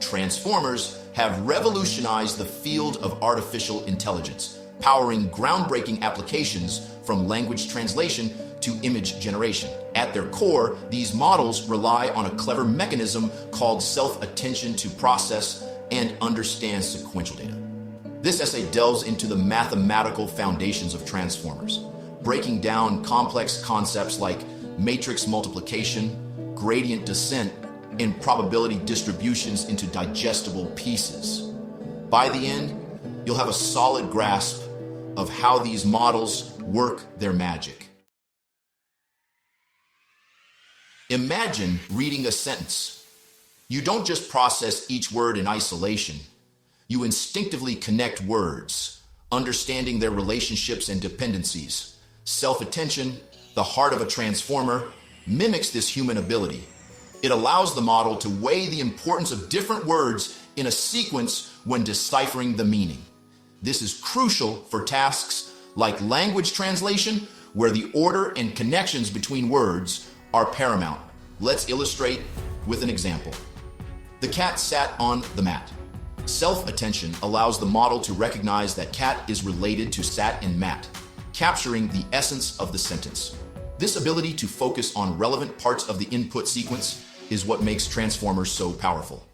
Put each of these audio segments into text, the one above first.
Transformers have revolutionized the field of artificial intelligence, powering groundbreaking applications from language translation to image generation. At their core, these models rely on a clever mechanism called self-attention to process and understand sequential data. This essay delves into the mathematical foundations of transformers, breaking down complex concepts like matrix multiplication, gradient descent, and probability distributions into digestible pieces. By the end, you'll have a solid grasp of how these models work their magic. Imagine reading a sentence. You don't just process each word in isolation. You instinctively connect words, understanding their relationships and dependencies. Self-attention, the heart of a transformer, mimics this human ability. It allows the model to weigh the importance of different words in a sequence when deciphering the meaning. This is crucial for tasks like language translation, where the order and connections between words are paramount. Let's illustrate with an example. The cat sat on the mat. Self-attention allows the model to recognize that cat is related to sat and mat, capturing the essence of the sentence. This ability to focus on relevant parts of the input sequence is what makes transformers so powerful.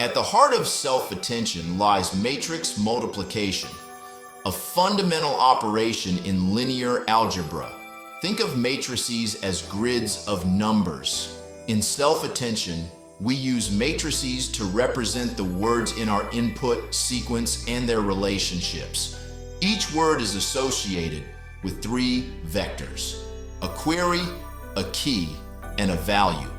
At the heart of self-attention lies matrix multiplication, a fundamental operation in linear algebra. Think of matrices as grids of numbers. In self-attention, we use matrices to represent the words in our input sequence and their relationships. Each word is associated with three vectors: a query, a key, and a value.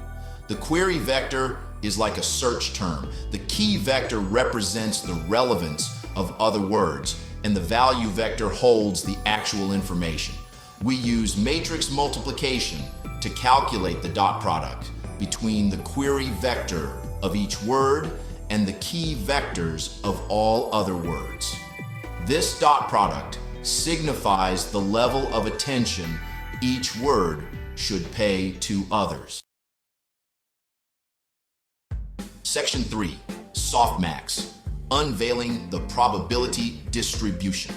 The query vector is like a search term. The key vector represents the relevance of other words, and the value vector holds the actual information. We use matrix multiplication to calculate the dot product between the query vector of each word and the key vectors of all other words. This dot product signifies the level of attention each word should pay to others. Section 3, softmax, unveiling the probability distribution.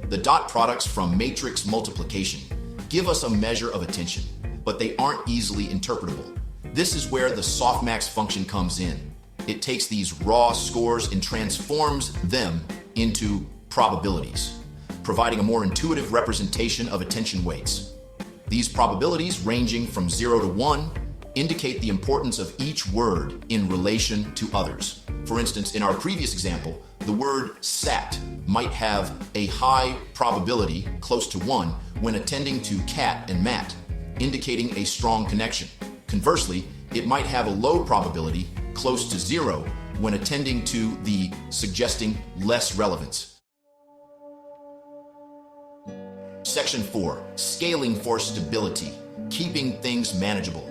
The dot products from matrix multiplication give us a measure of attention, but they aren't easily interpretable. This is where the softmax function comes in. It takes these raw scores and transforms them into probabilities, providing a more intuitive representation of attention weights. These probabilities, ranging from 0 to 1, indicate the importance of each word in relation to others. For instance, in our previous example, the word sat might have a high probability, close to 1, when attending to cat and mat, indicating a strong connection. Conversely, it might have a low probability, close to 0, when attending to the, suggesting less relevance. Section 4, scaling for stability, keeping things manageable.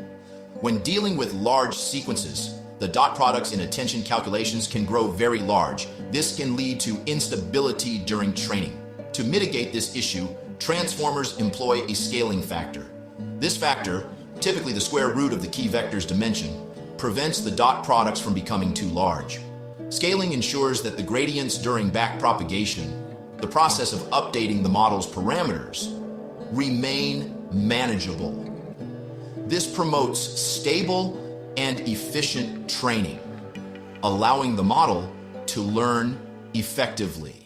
When dealing with large sequences, the dot products in attention calculations can grow very large. This can lead to instability during training. To mitigate this issue, transformers employ a scaling factor. This factor, typically the square root of the key vector's dimension, prevents the dot products from becoming too large. Scaling ensures that the gradients during backpropagation, the process of updating the model's parameters, remain manageable. This promotes stable and efficient training, allowing the model to learn effectively.